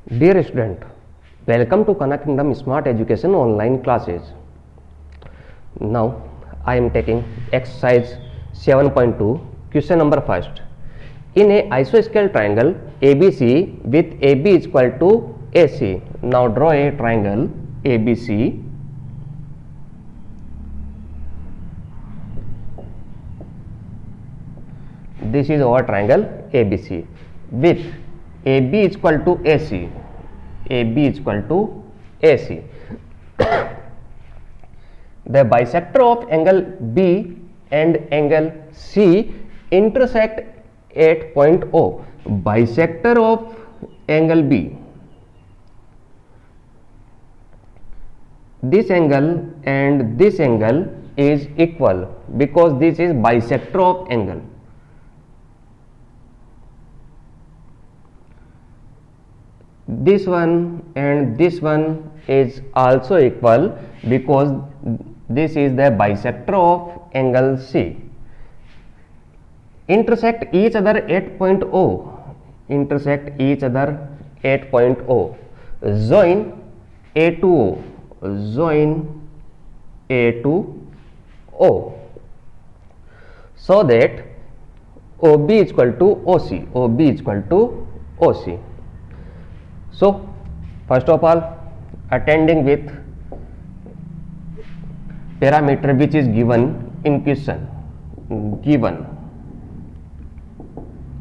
Dear student, welcome to Kana Kingdom Smart Education online classes. Now I am taking exercise 7.2 question number first. In a isosceles triangle ABC with AB is equal to AC. Now draw a triangle ABC. This is our triangle ABC with AB is equal to AC. AB is equal to AC. The bisector of angle B and angle C intersect at point O. Bisector of angle B. This angle and this angle is equal because this is bisector of angle. This one and this one is also equal because this is the bisector of angle C. Intersect each other at point O. Intersect each other at point O. Join A to O. Join A to O. So that OB is equal to OC. OB is equal to OC. So, first of all, attending with parameter which is given in question, given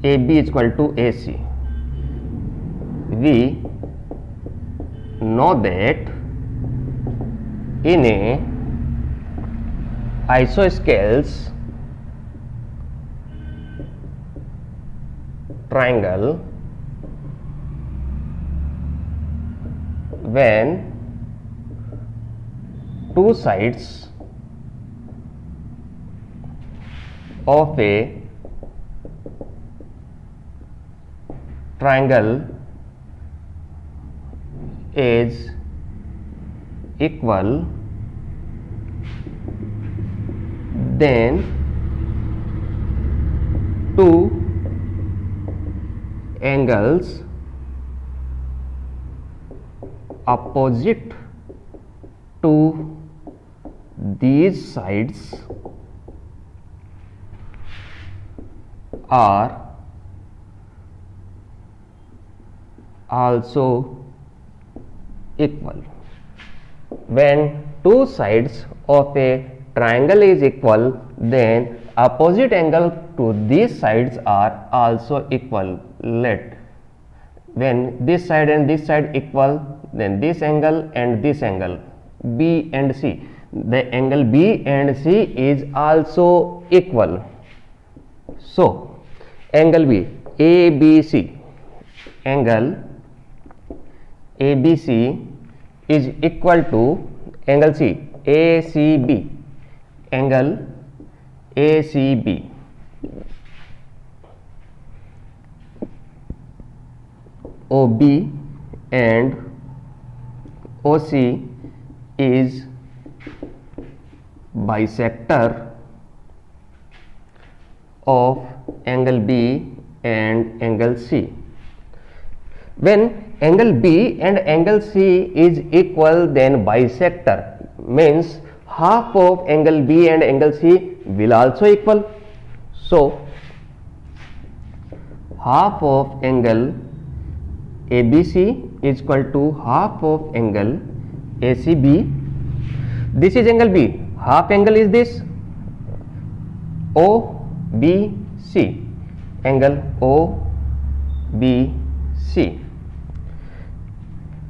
AB is equal to AC. We know that in a isosceles triangle, when two sides of a triangle is equal, then two angles opposite to these sides are also equal. When two sides of a triangle is equal, then opposite angle to these sides are also equal. Let when this side and this side equal, then this angle and this angle B and C, the angle B and C is also equal. So angle B, ABC, angle ABC is equal to angle C, ACB, angle ACB. OB and OC is bisector of angle B and angle C. When angle B and angle C is equal, then bisector means half of angle B and angle C will also equal. So half of angle ABC is equal to half of angle ACB. This is angle B. Half angle is this OBC. Angle OBC.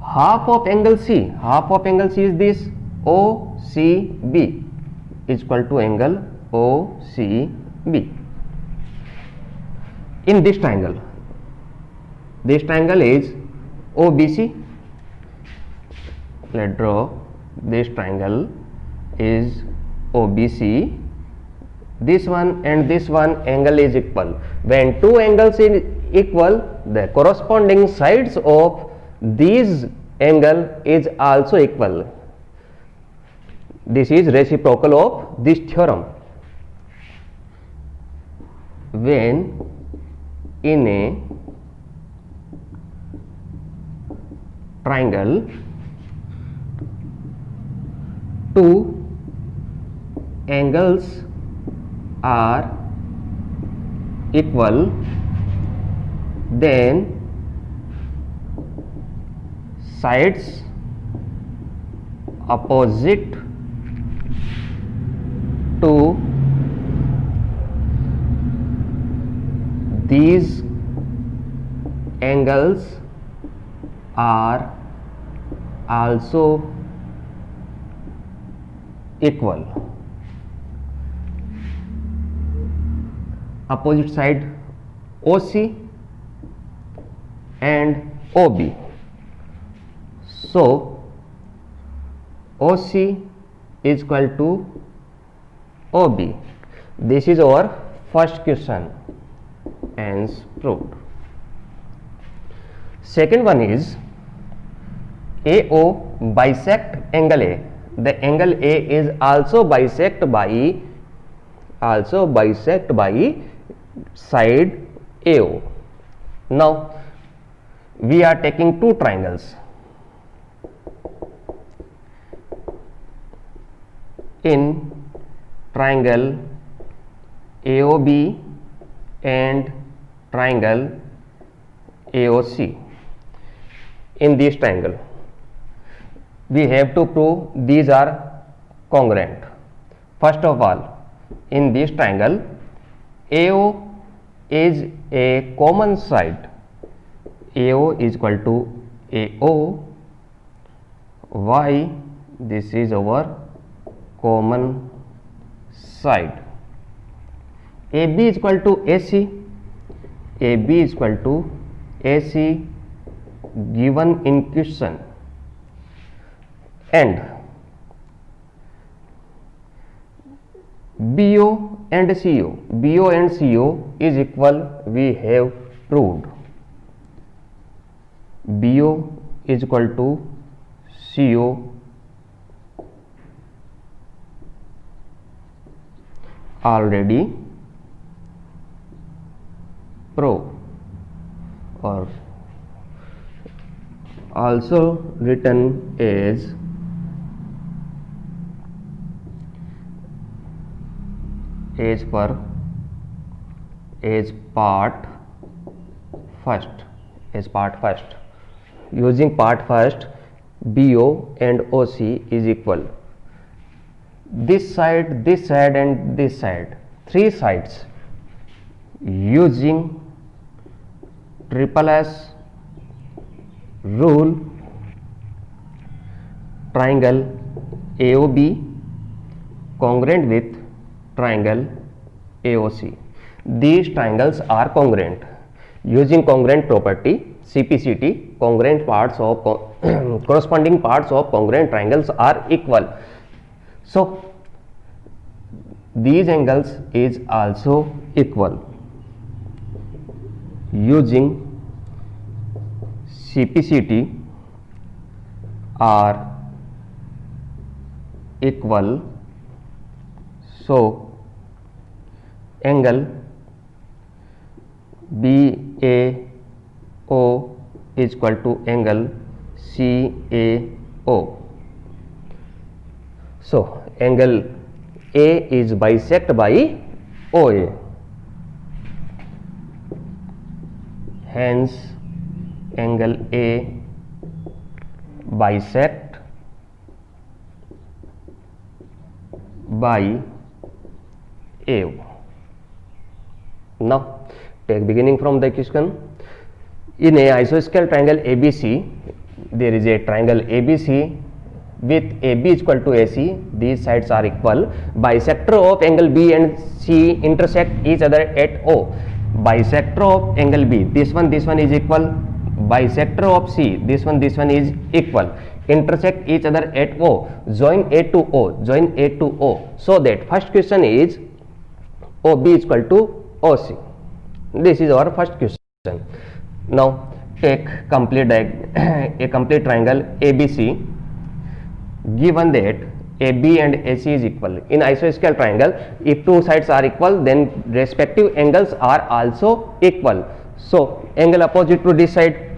Half of angle C. Half of angle C is this OCB is equal to angle OCB. In this triangle is OBC. Let's draw this triangle is OBC. This one and this one angle is equal. When two angles is equal, the corresponding sides of these angle is also equal. This is reciprocal of this theorem. When in a triangle, two angles are equal, then sides opposite to these angles are also equal. Opposite side OC and OB. So OC is equal to OB. This is our first question, hence proved. Second one is AO bisect angle A. The angle A is also bisect by side AO. Now we are taking two triangles. In triangle AOB and triangle AOC. In this triangle, we have to prove these are congruent. First of all, in this triangle, AO is a common side. AO is equal to AO. Why? This is our common side. AB is equal to AC. AB is equal to AC given in question, and BO and CO. BO and CO is equal, we have proved. BO is equal to CO already proved, or also written as part first. Using part first, BO and OC is equal. This side, and this side, three sides. Using triple S rule, triangle AOB congruent with triangle AOC. These triangles are congruent. Using congruent property, CPCT, congruent parts of corresponding parts of congruent triangles are equal. So these angles is also equal. Using CPCT are equal, so angle BAO is equal to angle CAO. So angle A is bisect by OA, hence angle A bisect by AO. Now take beginning from the question. In a isosceles triangle ABC, there is a triangle ABC with AB is equal to AC. These sides are equal. Bisector of angle B and C intersect each other at O. Bisector of angle B, this one is equal. Bisector of C, this one is equal. Intersect each other at O. Join A to O. So that first question is OB is equal to OC. This is our first question. Now take a complete triangle ABC. Given that AB and AC is equal. In isosceles triangle, if two sides are equal, then respective angles are also equal. So angle opposite to this side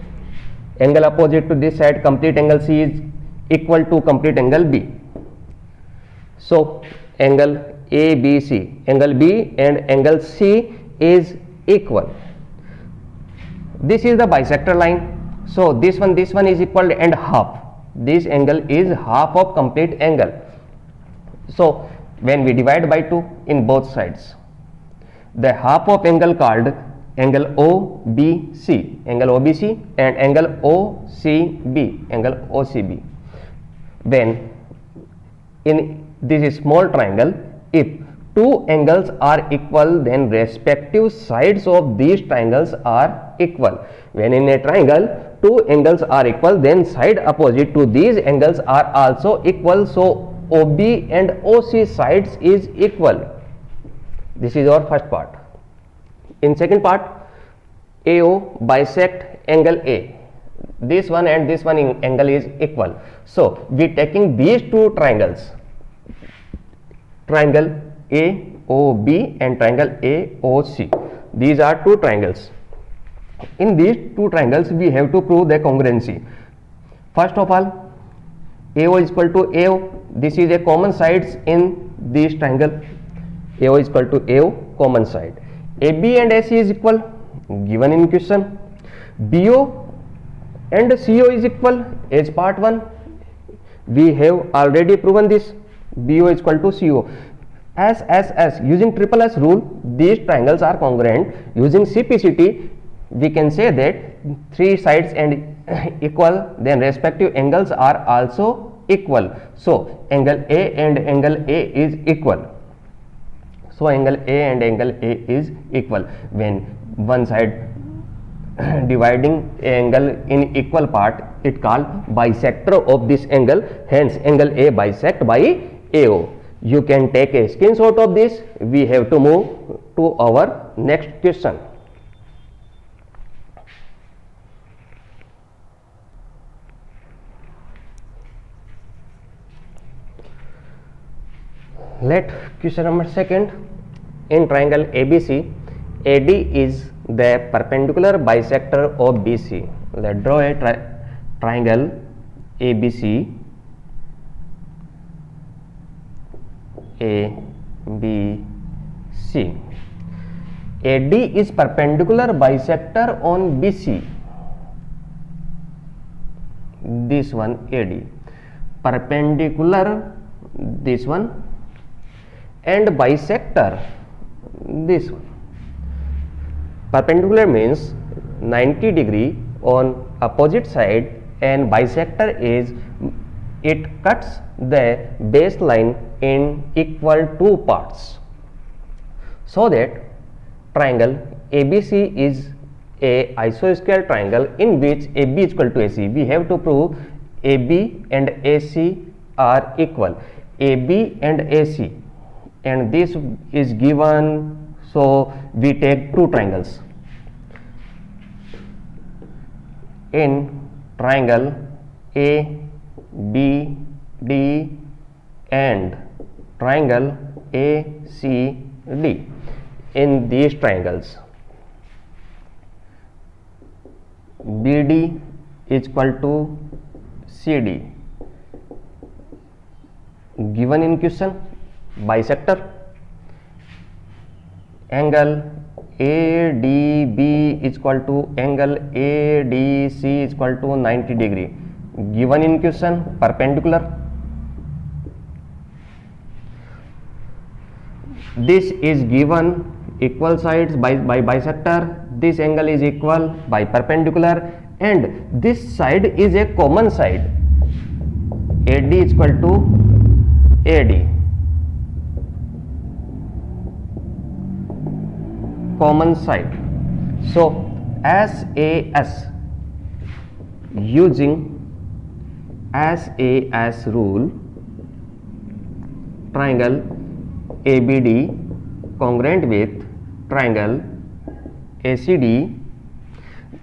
Angle opposite to this side, complete angle C is equal to complete angle B. So angle ABC, angle B and angle C is equal. This is the bisector line. So this one is equal and half. This angle is half of complete angle. So when we divide by 2 in both sides, the half of angle called angle OBC, angle OBC and angle OCB, angle OCB. When in this small triangle, if two angles are equal, then respective sides of these triangles are equal. When in a triangle, two angles are equal, then side opposite to these angles are also equal. So OB and OC sides is equal. This is our first part. In second part, AO bisect angle A. This one and this one in angle is equal. So we taking these two triangles, triangle AOB and triangle AOC. These are two triangles. In these two triangles, we have to prove the congruency. First of all, AO is equal to AO. This is a common sides in this triangle. AO is equal to AO, common side. AB and AC is equal, given in question. BO and CO is equal as part 1. We have already proven this. BO is equal to CO. S, using triple S rule, these triangles are congruent. Using CPCT, we can say that three sides and equal, then respective angles are also equal. So angle A and angle A is equal. So angle A and angle A is equal. When one side dividing angle in equal part, it called bisector of this angle. Hence angle A bisect by AO. You can take a screenshot of this. We have to move to our next question. Let question number second. In triangle ABC, AD is the perpendicular bisector of BC. Let's draw a triangle ABC. ABC. AD is perpendicular bisector on BC. This one AD. Perpendicular this one and bisector this one. Perpendicular means 90 degree on opposite side and bisector is it cuts the baseline in equal two parts. So that triangle ABC is a isosceles triangle in which AB is equal to AC. We have to prove AB and AC are equal. AB and AC, and this is given. So we take two triangles. In triangle ABD and triangle ACD, in these triangles BD is equal to CD, given in question. Bisector angle ADB is equal to angle ADC is equal to 90 degree, given in question. Perpendicular, this is given equal sides by bisector. This angle is equal by perpendicular and this side is a common side. AD is equal to AD, common side. So SAS, using SAS rule, triangle ABD congruent with triangle ACD.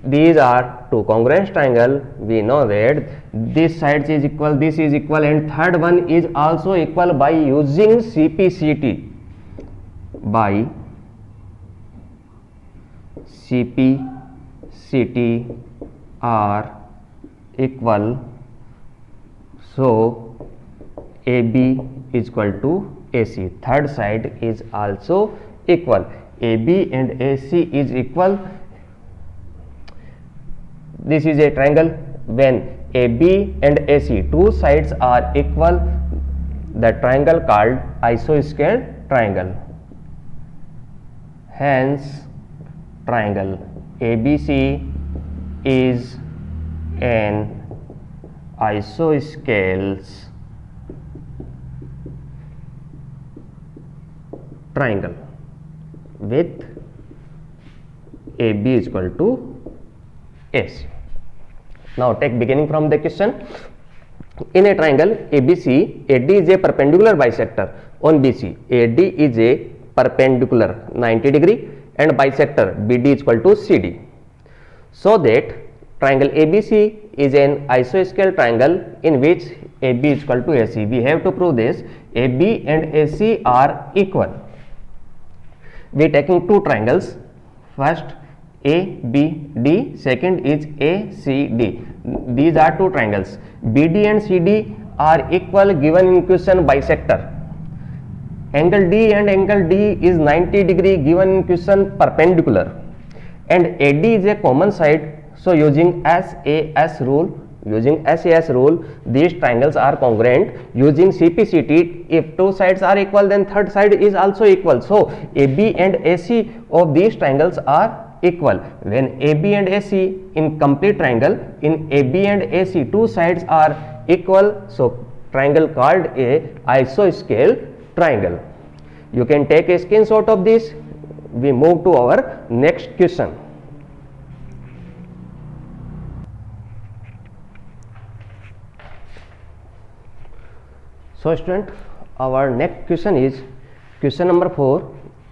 These are two congruent triangle. We know that this side is equal, this is equal, and third one is also equal by using CPCT. By CPCT or equal, so AB is equal to AC. Third side is also equal. AB and AC is equal. This is a triangle. When AB and AC two sides are equal, the triangle called isosceles triangle. Hence, triangle ABC is an isosceles triangle with AB is equal to AC. Now take beginning from the question. In a triangle ABC, AD is a perpendicular bisector on BC. AD is a perpendicular 90 degree and bisector BD is equal to CD. So that triangle ABC is an isosceles triangle in which AB is equal to AC. We have to prove this. AB and AC are equal. We are taking two triangles. First ABD, second is ACD. These are two triangles. BD and CD are equal given in question bisector. Angle D and angle D is 90 degree given in question perpendicular. And AD is a common side. So using SAS rule, these triangles are congruent. Using CPCT, if two sides are equal, then third side is also equal. So AB and AC of these triangles are equal. When AB and AC in complete triangle, in AB and AC two sides are equal, so triangle called a isosceles triangle. You can take a screenshot of this. We move to our next question. So student, our next question is question number 4.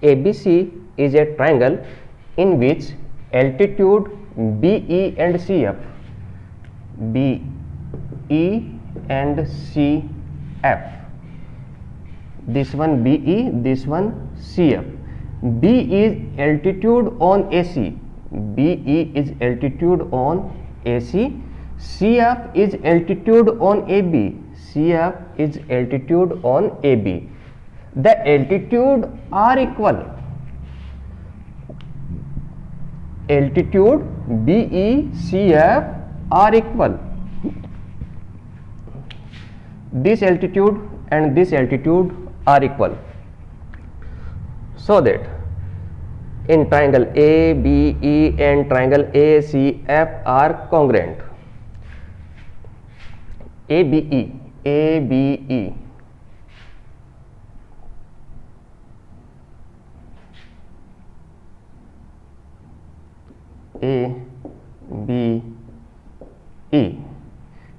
ABC is a triangle in which altitude BE and CF, this one BE, this one CF. B is altitude on AC, BE is altitude on AC, CF is altitude on AB, CF is altitude on AB. The altitude are equal. Altitude BE, CF are equal. This altitude and this altitude are equal. So that in triangle ABE and triangle ACF are congruent. ABE ABE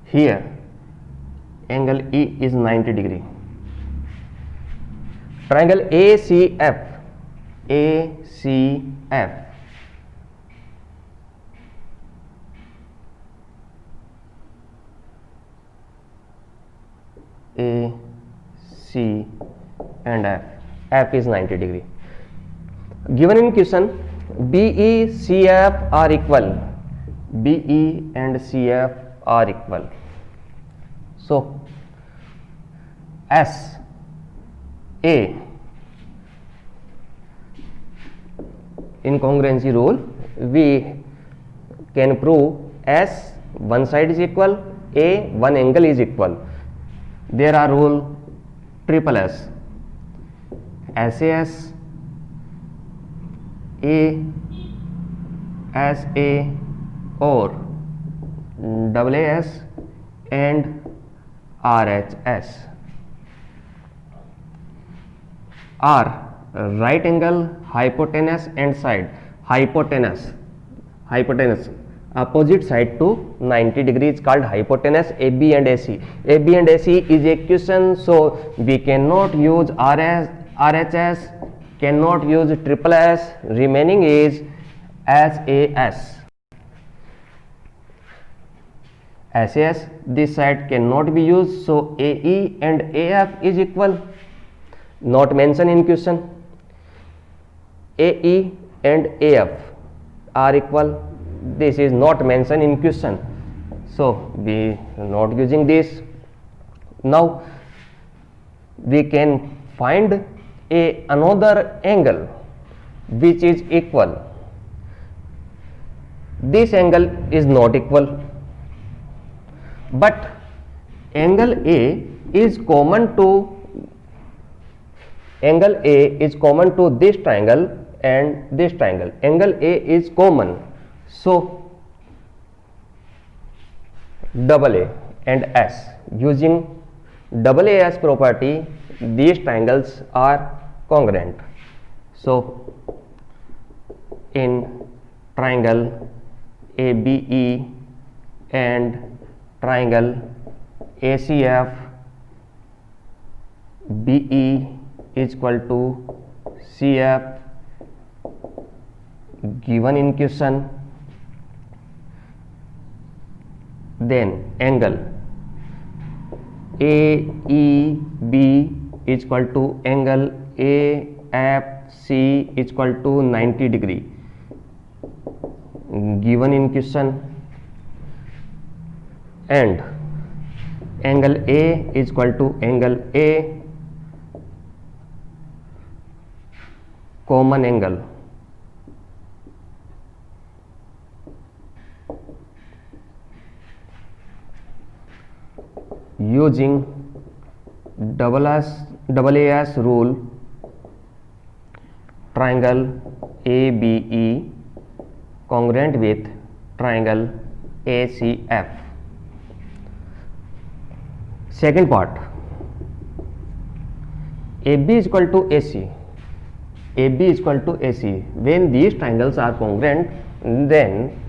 here angle E is 90 degree. Triangle ACF A, C and F. F is 90 degree. Given in question, BE, CF are equal. BE and CF are equal. So, S, A, incongruency rule, we can prove S, one side is equal, A, one angle is equal. There are rule triple S, SAS, A, SA or AAS and RHS. R, right angle, hypotenuse and side. Hypotenuse, opposite side to 90 degrees called hypotenuse. AB and AC. AB and AC is a question, so we cannot use RHS, cannot use triple S. Remaining is SAS. SAS, this side cannot be used, so AE and AF is equal. Not mentioned in question. AE and AF are equal. This is not mentioned in question. so we not using this. Now we can find another angle which is equal. This angle is not equal, but angle A is common to this triangle and this triangle. Angle A is common, so double A and S, using double AS property, these triangles are congruent. So in triangle ABE and triangle ACF, BE is equal to CF given in question, then angle AEB is equal to angle AFC is equal to 90 degree given in question, and angle A is equal to angle A common angle using double AS rule. Triangle ABE congruent with triangle ACF. Second part, AB is equal to AC. AB is equal to AC. When these triangles are congruent, then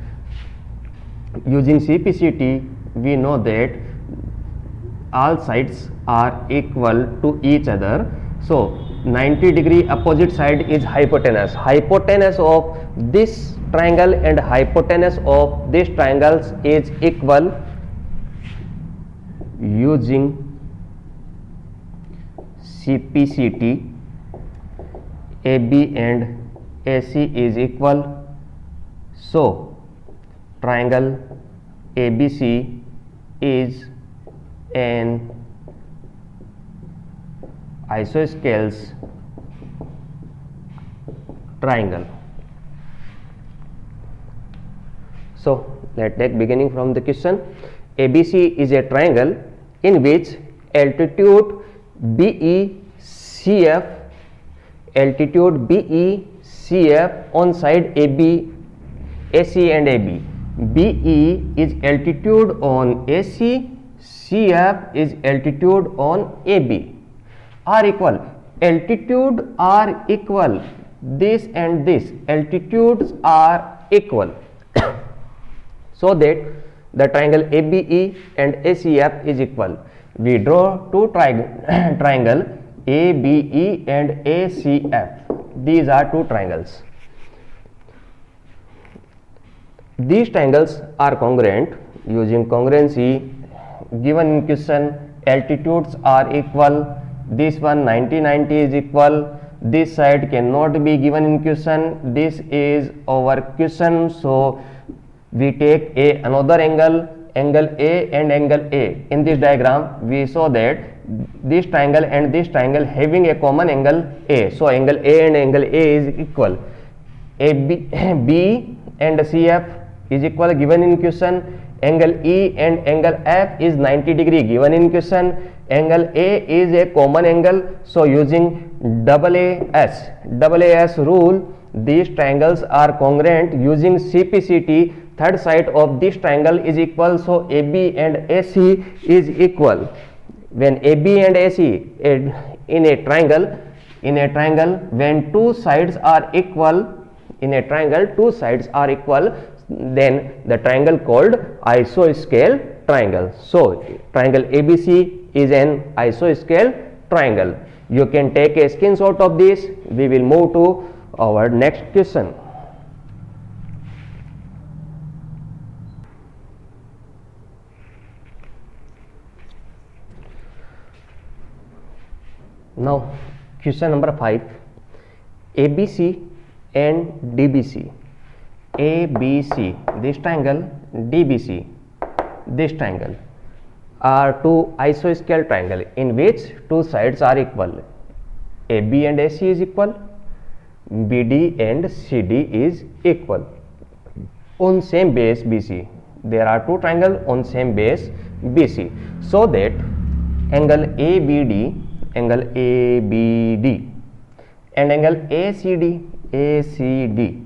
using CPCT we know that all sides are equal to each other. So 90 degree opposite side is hypotenuse. Hypotenuse of this triangle and hypotenuse of this triangles is equal. Using CPCT, AB and AC is equal. So triangle ABC is an isosceles triangle. So let's take beginning from the question. ABC is a triangle in which altitude BECF on side AB, AC and AB. BE is altitude on AC, CF is altitude on AB, are equal. Altitude are equal. This and this altitudes are equal. So that the triangle ABE and ACF is equal. We draw two triangle ABE and ACF. These are two triangles. These triangles are congruent. Using congruency given in question, altitudes are equal. This one 90 is equal. This side cannot be given in question. This is our question. So we take another angle A and angle A. In this diagram we saw that this triangle and this triangle having a common angle A. So angle A and angle A is equal. B and CF is equal given in question. Angle E and angle F is 90 degree given in question. Angle A is a common angle. So using double AS rule, these triangles are congruent. Using CPCT, third side of this triangle is equal. So AB and AC is equal. When AB and AC in a triangle, when two sides are equal, in a triangle two sides are equal, then the triangle called isoscale triangle. So triangle ABC is an isoscale triangle. You can take a screenshot of this. We will move to our next question. Now question number 5, ABC and DBC. ABC, this triangle DBC, this triangle are two isosceles triangle in which two sides are equal. AB and AC is equal, BD and CD is equal on same base BC. There are two triangles on same base BC, so that angle ABD and angle ACD,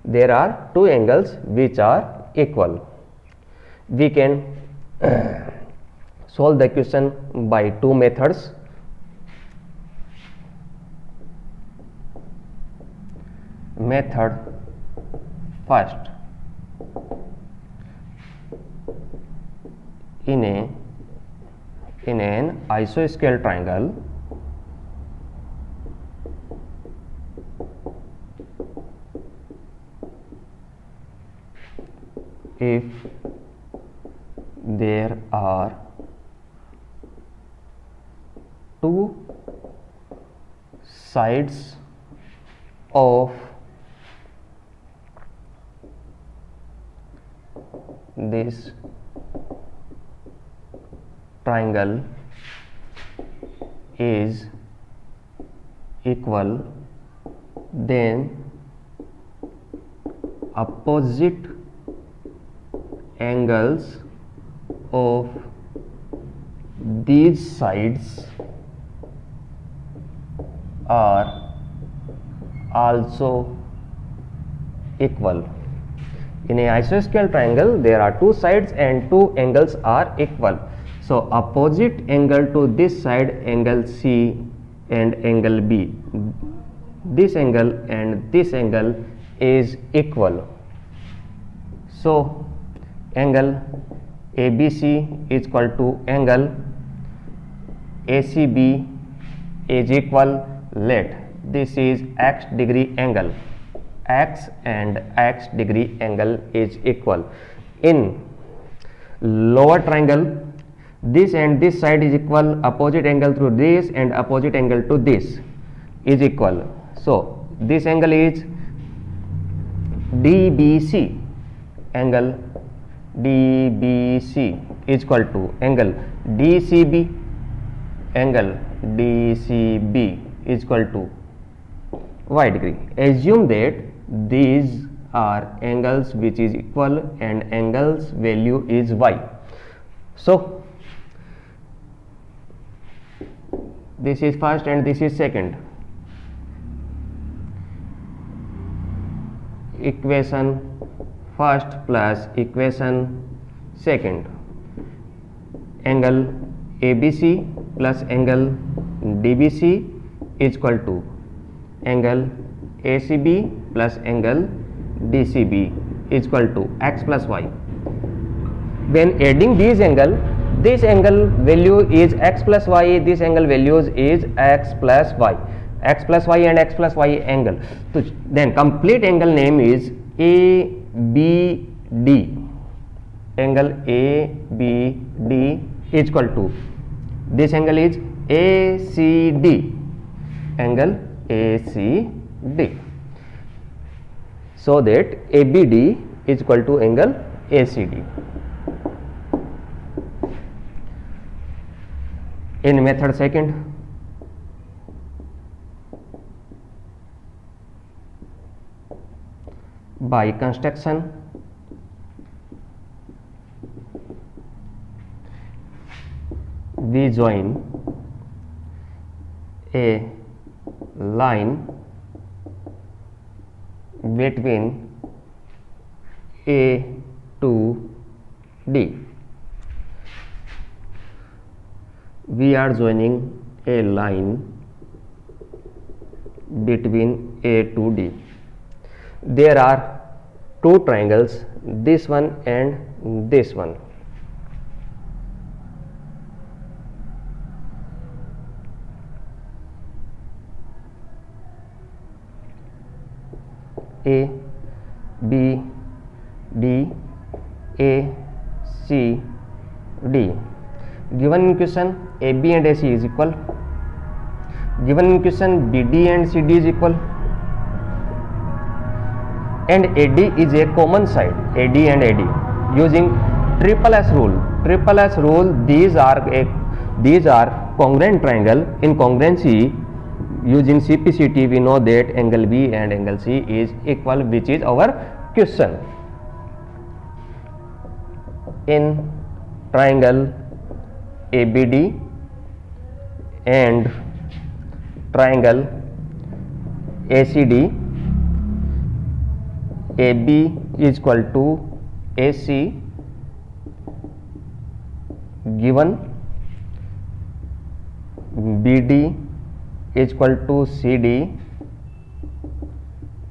there are two angles which are equal. We can solve the equation by two methods. Method first, in an isosceles triangle, if there are two sides of this triangle is equal, then opposite angles of these sides are also equal. In a isosceles triangle, there are two sides and two angles are equal. So opposite angle to this side, angle C and angle B, this angle and this angle is equal. So angle ABC is equal to angle ACB is equal. Let this is x degree angle. X and x degree angle is equal. In lower triangle, this and this side is equal, opposite angle through this and opposite angle to this is equal. So this angle is DBC, angle DBC is equal to angle DCB, angle DCB is equal to y degree. Assume that these are angles which is equal and angles value is y. So this is first and this is second. Equation first plus equation second. Angle ABC plus angle DBC is equal to angle ACB plus angle DCB is equal to x plus y. When adding these angle, this angle value is x plus y, this angle values is x plus y, x plus y and x plus y angle. So then complete angle name is ABD. Angle ABD is equal to, this angle is ACD, angle ACD. So that ABD is equal to angle ACD. In method second, by construction, we join a line between A to D. We are joining a line between A to D. There are two triangles, this one and this one. A, B, D, A, C, D. Given in question, AB and AC is equal. Given in question, BD and CD is equal. And AD is a common side, AD and AD. Using triple S rule, these are congruent triangle. In congruency, using CPCT, we know that angle B and angle C is equal, which is our question. In triangle ABD and triangle ACD, AB is equal to AC given, BD is equal to CD,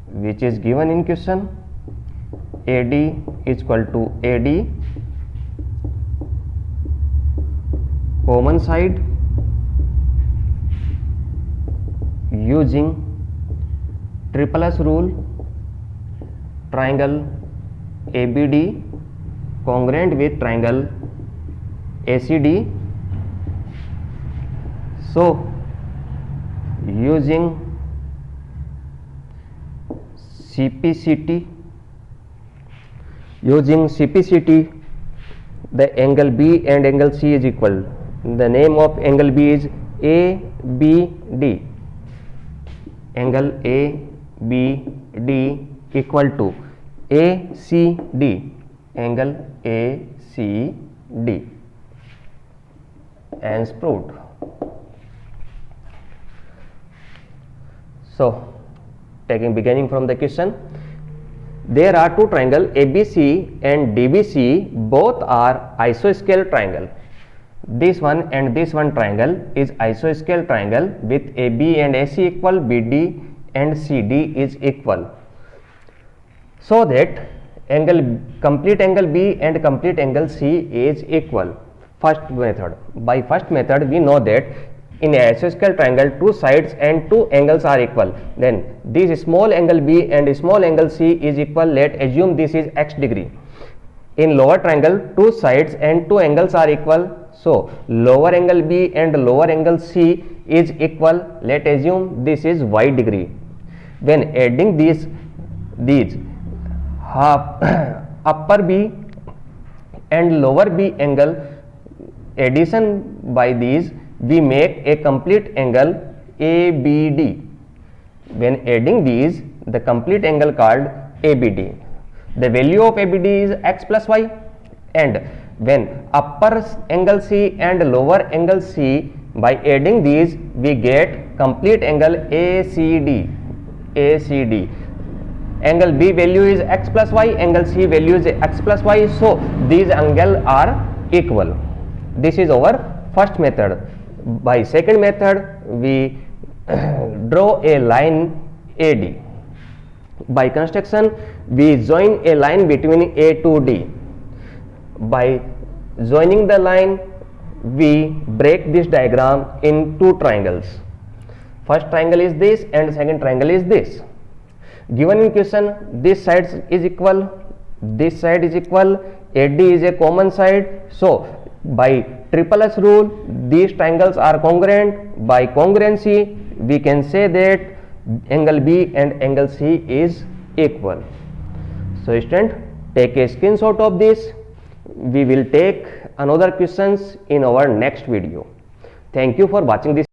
which is given in question, AD is equal to AD, common side, using triple S rule, triangle ABD congruent with triangle ACD. So using CPCT, the angle B and angle C is equal. The name of angle B is ABD. Angle ABD equal to ACD, angle ACD, and proved. So, beginning from the question, there are two triangles ABC and DBC, both are isosceles triangle. This one and this one triangle is isosceles triangle with AB and AC equal, BD and CD is equal. So that complete angle B and complete angle C is equal. First method. By first method, we know that in a isosceles triangle, two sides and two angles are equal. Then this small angle B and small angle C is equal. Let assume this is x degree. In lower triangle, two sides and two angles are equal. So lower angle B and lower angle C is equal. Let assume this is y degree. When adding these upper B and lower B angle, addition by these, we make a complete angle ABD. When adding these, the complete angle called ABD. The value of ABD is x plus y, and when upper angle C and lower angle C, by adding these, we get complete angle ACD. Angle B value is x plus y, angle C value is x plus y, so these angles are equal. This is our first method. By second method, we draw a line AD. By construction, we join a line between A to D. By joining the line, we break this diagram in two triangles. First triangle is this and second triangle is this. Given in question, this side is equal, this side is equal, AD is a common side. So by triple S rule, these triangles are congruent. By congruency, we can say that angle B and angle C is equal. So student, take a screenshot of this. We will take another questions in our next video. Thank you for watching this.